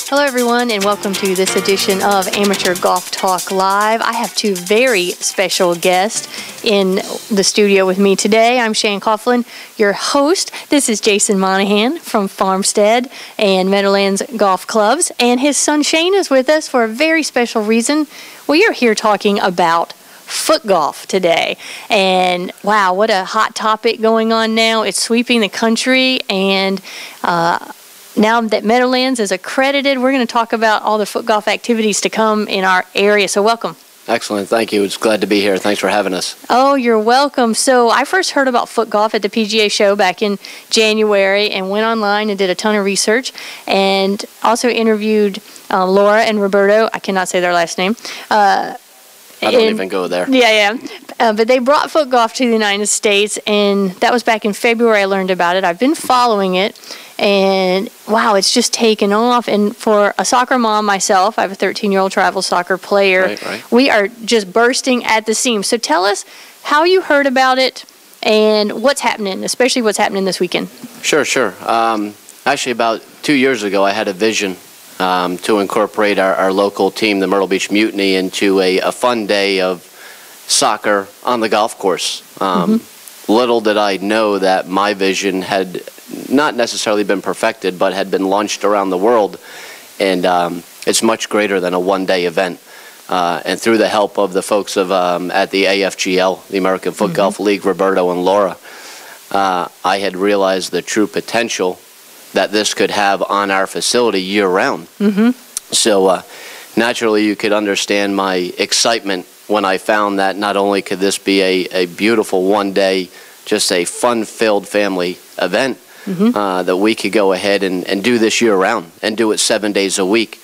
Hello everyone, and welcome to this edition of Amateur Golf Talk Live. I have two very special guests in the studio with me today. I'm Shane Coughlin, your host. This is Jason Monahan from Farmstead and Meadowlands Golf Clubs, and his son Shane is with us for a very special reason. We are here talking about foot golf today, and wow, what a hot topic going on now. It's sweeping the country, and now that Meadowlands is accredited, we're going to talk about all the foot golf activities to come in our area. So welcome. Excellent. Thank you. It's glad to be here. Thanks for having us. Oh, you're welcome. So I first heard about foot golf at the PGA show back in January and went online and did a ton of research and also interviewed Laura and Roberto. I cannot say their last name. I don't even go there. Yeah. But they brought foot golf to the United States, and that was back in February I learned about it. I've been following it, and wow, it's just taken off. And for a soccer mom myself, I have a 13-year-old travel soccer player. Right. We are just bursting at the seams. So tell us how you heard about it and what's happening, especially what's happening this weekend. Sure. Actually, about 2 years ago, I had a vision to incorporate our local team, the Myrtle Beach Mutiny, into a fun day of soccer on the golf course. Little did I know that my vision had not necessarily been perfected, but had been launched around the world, and it's much greater than a one-day event. And through the help of the folks of at the AFGL, the American Foot Golf League, Roberto and Laura, I had realized the true potential that this could have on our facility year-round. So naturally, you could understand my excitement when I found that not only could this be a beautiful one-day, just a fun-filled family event, that we could go ahead and do this year-round and do it 7 days a week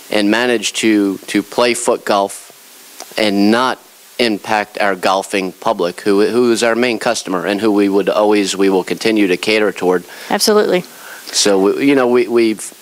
and manage to play foot golf and not impact our golfing public, who is our main customer and who we will continue to cater toward. Absolutely. So, we've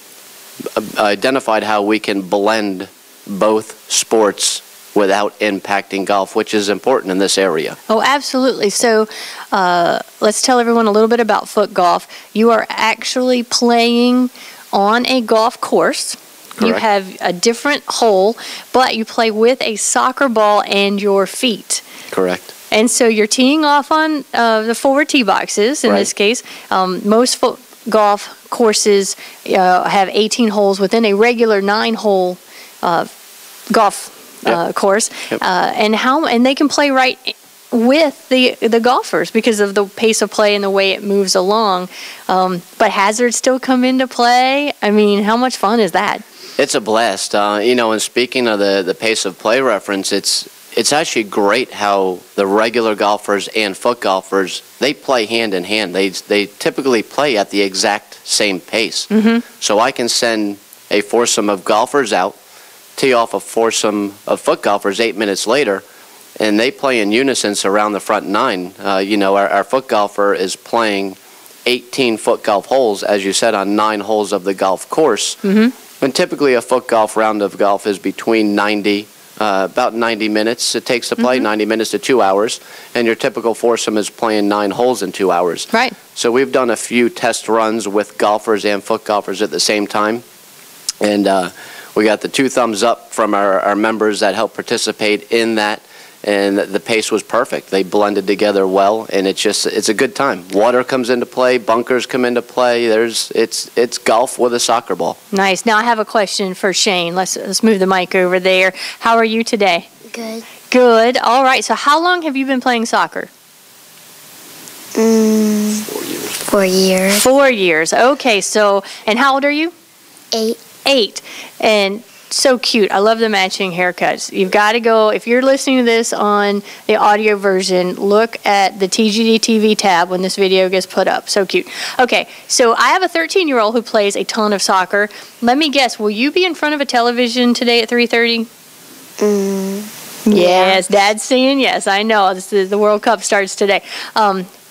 identified how we can blend both sports without impacting golf, which is important in this area. Oh, absolutely. So let's tell everyone a little bit about foot golf. You are actually playing on a golf course. Correct. You have a different hole, but you play with a soccer ball and your feet. Correct. And so you're teeing off on the forward tee boxes, in this case. Most foot golf courses have 18 holes within a regular 9-hole golf course, and they can play right with the golfers because of the pace of play and the way it moves along. But hazards still come into play. I mean, how much fun is that? It's a blast. And speaking of the pace of play reference, it's actually great how the regular golfers and foot golfers, they play hand in hand. They typically play at the exact same pace. So I can send a foursome of golfers out, tee off a foursome of foot golfers 8 minutes later, and they play in unison around the front nine. Our foot golfer is playing 18 foot golf holes, as you said, on 9 holes of the golf course. And typically a foot golf round of golf is between about 90 minutes it takes to play, 90 minutes to 2 hours, and your typical foursome is playing 9 holes in 2 hours. Right. So we've done a few test runs with golfers and foot golfers at the same time, and we got the 2 thumbs up from our members that helped participate in that, and the pace was perfect. They blended together well, and it's a good time. Water comes into play, bunkers come into play. It's golf with a soccer ball. Nice. Now I have a question for Shane. Let's move the mic over there. How are you today? Good. Good. All right. So how long have you been playing soccer? 4 years. 4 years. 4 years. Okay. So, and how old are you? 8. 8. And so cute. I love the matching haircuts. You've got to go, if you're listening to this on the audio version, look at the TGD TV tab when this video gets put up. So cute. Okay, so I have a 13-year-old who plays a ton of soccer. Let me guess, will you be in front of a television today at 3:30? Yes, Dad's saying yes. I know. The World Cup starts today.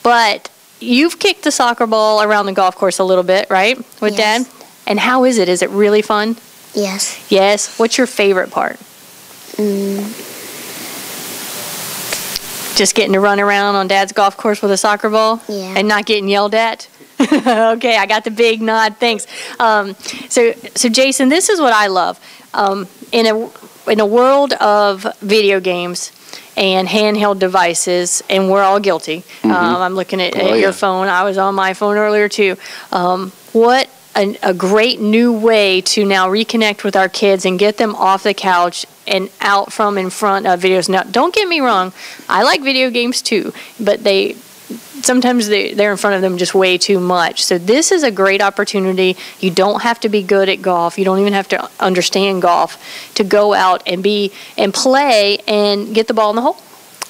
But you've kicked the soccer ball around the golf course a little bit, right, with Dad? And how is it? Is it really fun? Yes. Yes. What's your favorite part? Just getting to run around on Dad's golf course with a soccer ball? Yeah. And not getting yelled at? Okay, I got the big nod. Thanks. So Jason, this is what I love. In a world of video games and handheld devices, and we're all guilty. I'm looking at your phone. I was on my phone earlier too. What a great new way to now reconnect with our kids and get them off the couch and out from in front of videos. Now, don't get me wrong, I like video games too, but sometimes they're in front of them just way too much. So this is a great opportunity. You don't have to be good at golf. You don't even have to understand golf to go out and play and get the ball in the hole.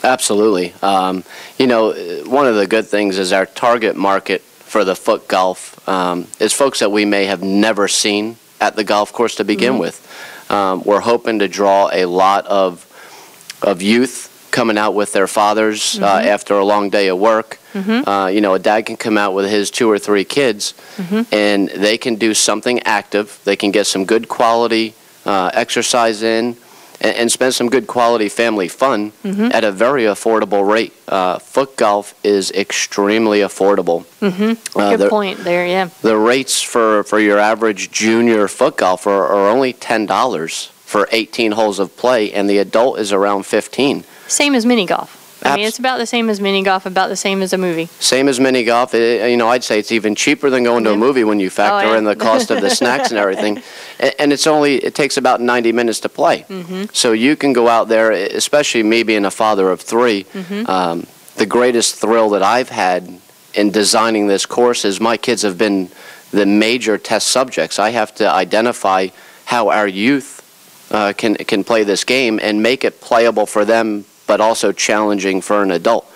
Absolutely. One of the good things is our target market for the FootGolf is folks that we may have never seen at the golf course to begin with. We're hoping to draw a lot of youth coming out with their fathers after a long day of work. A dad can come out with his 2 or 3 kids, and they can do something active. They can get some good quality exercise in, and spend some good quality family fun at a very affordable rate. FootGolf is extremely affordable. Good point there, yeah. The rates for your average junior FootGolfer are only $10 for 18 holes of play, and the adult is around 15. Same as mini golf. I mean, it's about the same as mini golf, about the same as a movie. Same as mini golf. I'd say it's even cheaper than going to a movie when you factor in the cost of the snacks and everything. And it takes about 90 minutes to play. So you can go out there, especially me being a father of 3. The greatest thrill that I've had in designing this course is my kids have been the major test subjects. I have to identify how our youth can play this game and make it playable for them, but also challenging for an adult.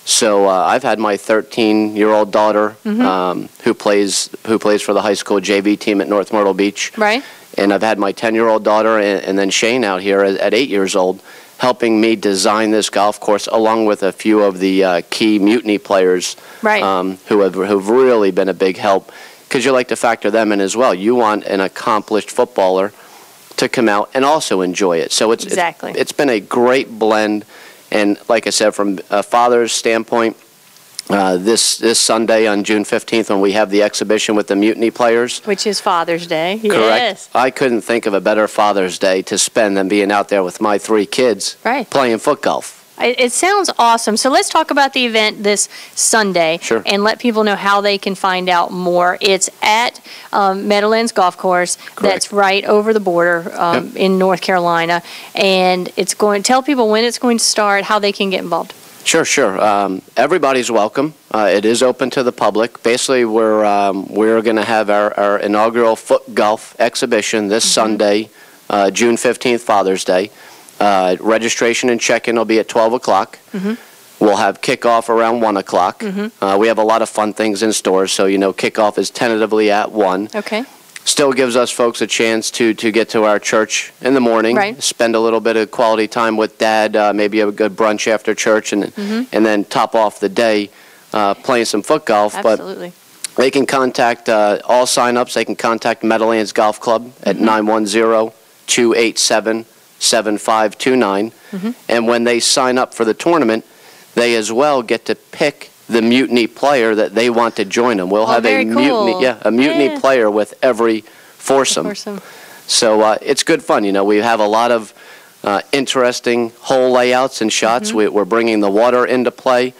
So I've had my 13-year-old daughter who plays for the high school JV team at North Myrtle Beach. Right. And I've had my 10-year-old daughter and then Shane out here at 8 years old helping me design this golf course along with a few of the key Mutiny players who've really been a big help, because you like to factor them in as well. You want an accomplished footballer to come out and also enjoy it. So it's been a great blend, and like I said, from a father's standpoint, this Sunday on June 15th when we have the exhibition with the Mutiny players. Which is Father's Day. Correct. Yes. I couldn't think of a better Father's Day to spend than being out there with my 3 kids playing FootGolf. It sounds awesome. So let's talk about the event this Sunday and let people know how they can find out more. It's at Meadowlands Golf Course. That's right over the border in North Carolina. And it's going to tell people when it's going to start, how they can get involved. Sure. Everybody's welcome. It is open to the public. Basically, we're going to have our inaugural FootGolf exhibition this Sunday, June 15th, Father's Day. Registration and check-in will be at 12 o'clock. We'll have kickoff around 1 o'clock. We have a lot of fun things in store, so kickoff is tentatively at 1. Okay. Still gives us folks a chance to get to our church in the morning, spend a little bit of quality time with Dad, maybe a good brunch after church, and then top off the day playing some FootGolf. Absolutely. But they can contact all sign-ups. They can contact Meadowlands Golf Club at 910-287-7529. And when they sign up for the tournament, they as well get to pick the Mutiny player that they want to join them. We'll have a Mutiny player with every foursome. So it's good fun. We have a lot of interesting hole layouts and shots. We're bringing the water into play.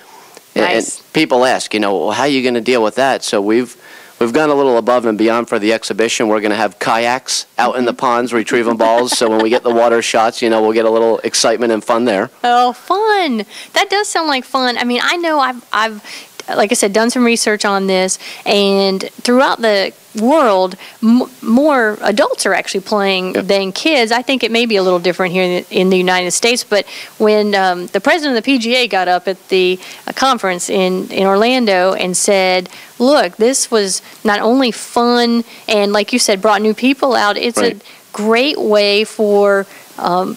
And people ask, how are you going to deal with that? So we've gone a little above and beyond for the exhibition. We're going to have kayaks out in the ponds retrieving balls. So when we get the water shots, we'll get a little excitement and fun there. Oh, fun. That does sound like fun. I mean, I know I've like I said, done some research on this, and throughout the world, more adults are actually playing than kids. I think it may be a little different here in the United States, but when the president of the PGA got up at the conference in Orlando and said, look, this was not only fun and, like you said, brought new people out, it's a great way for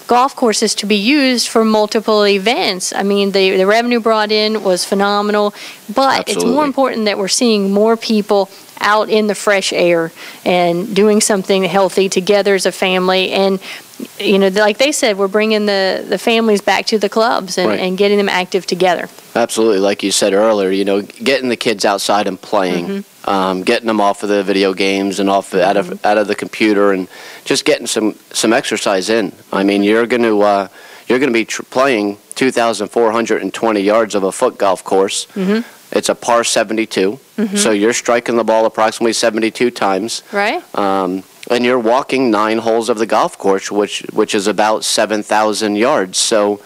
golf courses to be used for multiple events. I mean, the revenue brought in was phenomenal, but it's more important that we're seeing more people out in the fresh air and doing something healthy together as a family. And like they said, we're bringing the families back to the clubs and getting them active together. Absolutely. Like you said earlier, getting the kids outside and playing, getting them off of the video games and out of the computer, and just getting some exercise in. I mean, you're going to be playing 2,420 yards of a foot golf course. It's a par 72, so you're striking the ball approximately 72 times. Right. And you're walking 9 holes of the golf course, which is about 7,000 yards. So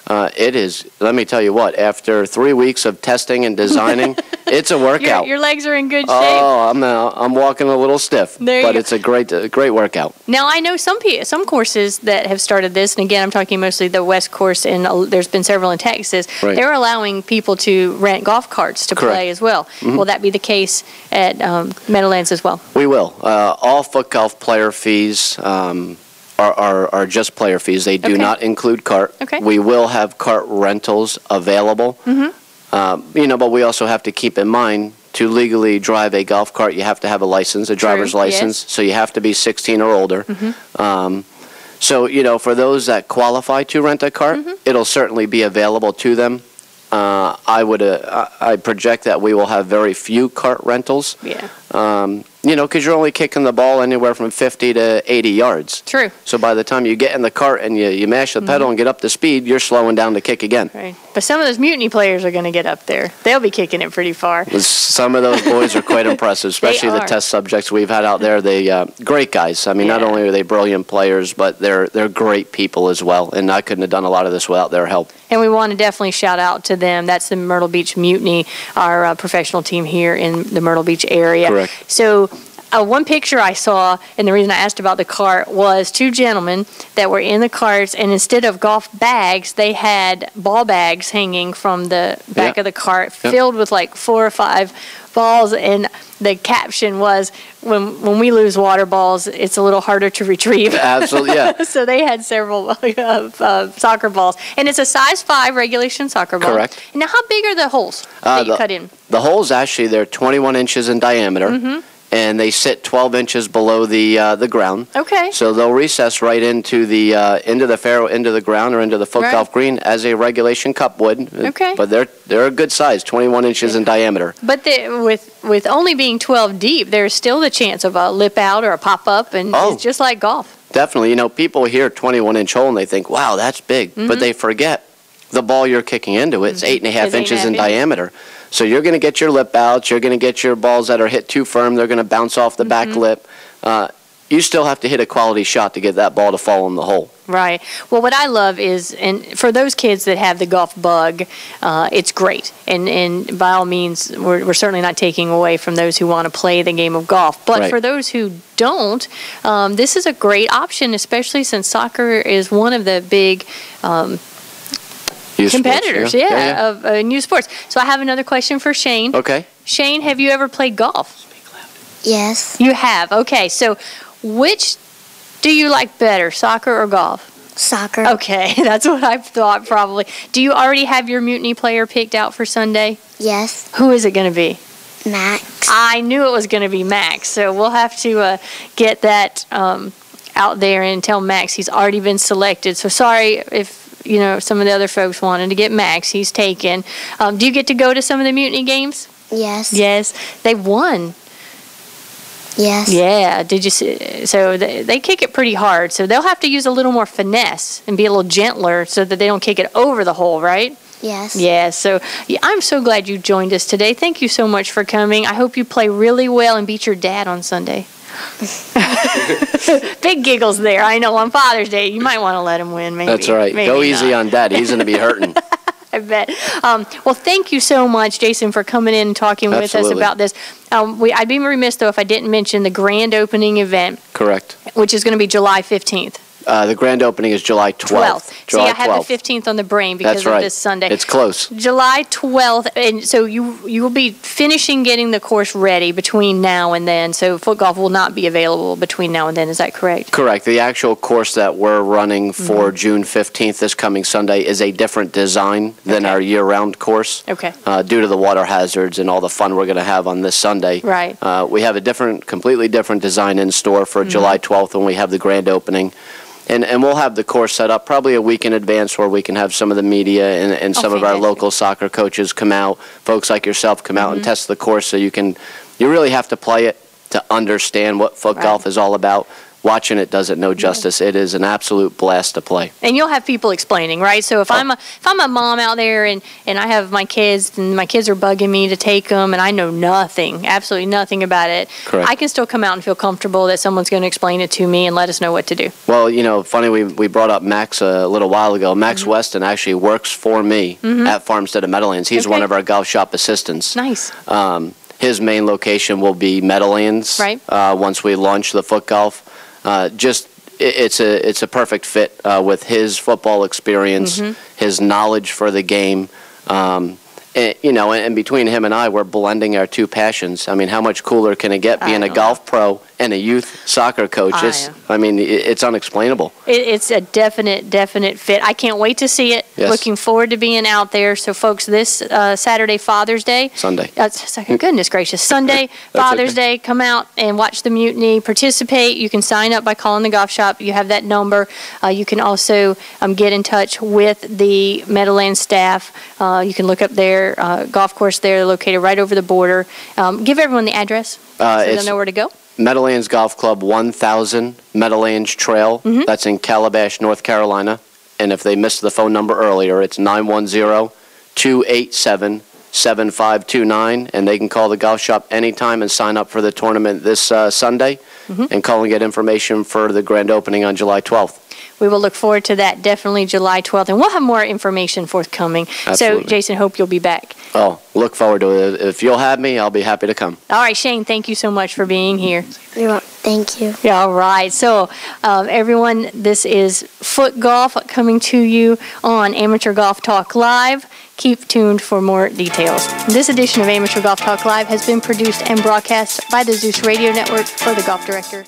it is, let me tell you what, after 3 weeks of testing and designing, it's a workout. Your legs are in good shape. Oh, I'm walking a little stiff, but it's a great workout. Now, I know some courses that have started this, and again, I'm talking mostly the West Course, and there's been several in Texas. Right. They're allowing people to rent golf carts to play as well. Will that be the case at Meadowlands as well? We will. All foot golf player fees are just player fees. They do not include cart. Okay. We will have cart rentals available. But we also have to keep in mind, to legally drive a golf cart, you have to have a license, a driver's license. Yes. So you have to be 16 or older. So, for those that qualify to rent a cart, it'll certainly be available to them. I project that we will have very few cart rentals. Yeah. Because you're only kicking the ball anywhere from 50 to 80 yards. True. So by the time you get in the cart and you mash the pedal and get up to speed, you're slowing down to kick again. Right. But some of those mutiny players are going to get up there. They'll be kicking it pretty far. Some of those boys are quite impressive, especially the test subjects we've had out there. They great guys. I mean, not only are they brilliant players, but they're great people as well. And I couldn't have done a lot of this without their help. And we want to definitely shout out to them. That's the Myrtle Beach Mutiny, our professional team here in the Myrtle Beach area. Correct. So one picture I saw, and the reason I asked about the cart, was 2 gentlemen that were in the carts, and instead of golf bags, they had ball bags hanging from the back of the cart, filled with like 4 or 5 balls, and the caption was, when we lose water balls, it's a little harder to retrieve. Absolutely, yeah. So they had several soccer balls, and it's a size 5 regulation soccer ball. Correct. Now, how big are the holes that you cut in? The holes, actually, they're 21 inches in diameter. And they sit 12 inches below the ground. Okay. So they'll recess right into the ground or into the foot golf green as a regulation cup would. Okay. But they're a good size, 21 inches in diameter. But with only being 12 deep, there's still the chance of a lip out or a pop up, and it's just like golf. Definitely. People hear 21-inch hole and they think, wow, that's big. But they forget the ball you're kicking into. It's 8.5 inches in diameter. So you're going to get your lip outs. You're going to get your balls that are hit too firm. They're going to bounce off the back lip. You still have to hit a quality shot to get that ball to fall in the hole. Right. Well, what I love is, and for those kids that have the golf bug, it's great. And by all means, we're certainly not taking away from those who want to play the game of golf. But for those who don't, this is a great option, especially since soccer is one of the big competitors, of new sports. So I have another question for Shane. Okay. Shane, have you ever played golf? Yes. You have. Okay. So which do you like better, soccer or golf? Soccer. Okay. That's what I thought probably. Do you already have your mutiny player picked out for Sunday? Yes. Who is it going to be? Max. I knew it was going to be Max. So we'll have to get that out there and tell Max he's already been selected. So sorry if some of the other folks wanted to get Max. He's taken. Do you get to go to some of the mutiny games? Yes. Yes. They won. Yes. Yeah. Did you see? So they kick it pretty hard. So they'll have to use a little more finesse and be a little gentler so that they don't kick it over the hole, right? Yes. Yeah. So I'm so glad you joined us today. Thank you so much for coming. I hope you play really well and beat your dad on Sunday. Big giggles there. I know on Father's Day you might want to let him win. Maybe that's right. Maybe go easy on Dad. He's going to be hurting. I bet. Well, thank you so much, Jason, for coming in and talking with us about this. I'd be remiss though if I didn't mention the grand opening event. Correct. Which is going to be July 15th. The grand opening is July 12th. See, I have the 15th on the brain because of this Sunday. It's close. July 12th, and so you will be finishing getting the course ready between now and then. So foot golf will not be available between now and then. Is that correct? Correct. The actual course that we're running for June 15th, this coming Sunday, is a different design than our year-round course. Okay. Due to the water hazards and all the fun we're going to have on this Sunday. Right. We have a completely different design in store for July 12th when we have the grand opening. And we'll have the course set up probably a week in advance where we can have some of the media and some of our local soccer coaches come out, folks like yourself come out and test the course so you really have to play it to understand what foot golf is all about. Watching it does it no justice. It is an absolute blast to play. And you'll have people explaining, right? So if I'm a mom out there and I have my kids and my kids are bugging me to take them and I know nothing, absolutely nothing about it, correct, I can still come out and feel comfortable that someone's going to explain it to me and let us know what to do. Well, you know, funny, we brought up Max a little while ago. Max Weston actually works for me at Farmstead of Meadowlands. He's one of our golf shop assistants. Nice. His main location will be Meadowlands. Right. Once we launch the foot golf. It's a perfect fit with his football experience, his knowledge for the game, and between him and I, we're blending our two passions. I mean, how much cooler can it get being a golf pro and a youth soccer coach? It's unexplainable. It's a definite fit. I can't wait to see it. Yes. Looking forward to being out there. So, folks, this Saturday, Father's Day. Sunday. Goodness gracious. Sunday, Father's Day, come out and watch the Mutiny. Participate. You can sign up by calling the golf shop. You have that number. You can also get in touch with the Meadowlands staff. You can look up their golf course there, located right over the border. Give everyone the address so they'll know where to go. Meadowlands Golf Club, 1000 Meadowlands Trail. That's in Calabash, North Carolina. And if they missed the phone number earlier, it's 910-287-7529. And they can call the golf shop anytime and sign up for the tournament this Sunday and call and get information for the grand opening on July 12th. We will look forward to that, definitely July 12th. And we'll have more information forthcoming. Absolutely. So, Jason, hope you'll be back. Oh, look forward to it. If you'll have me, I'll be happy to come. All right, Shane, thank you so much for being here. You're welcome. Thank you. Yeah, all right. So, everyone, this is Foot Golf coming to you on Amateur Golf Talk Live. Keep tuned for more details. This edition of Amateur Golf Talk Live has been produced and broadcast by the Zeus Radio Network for the Golf Director.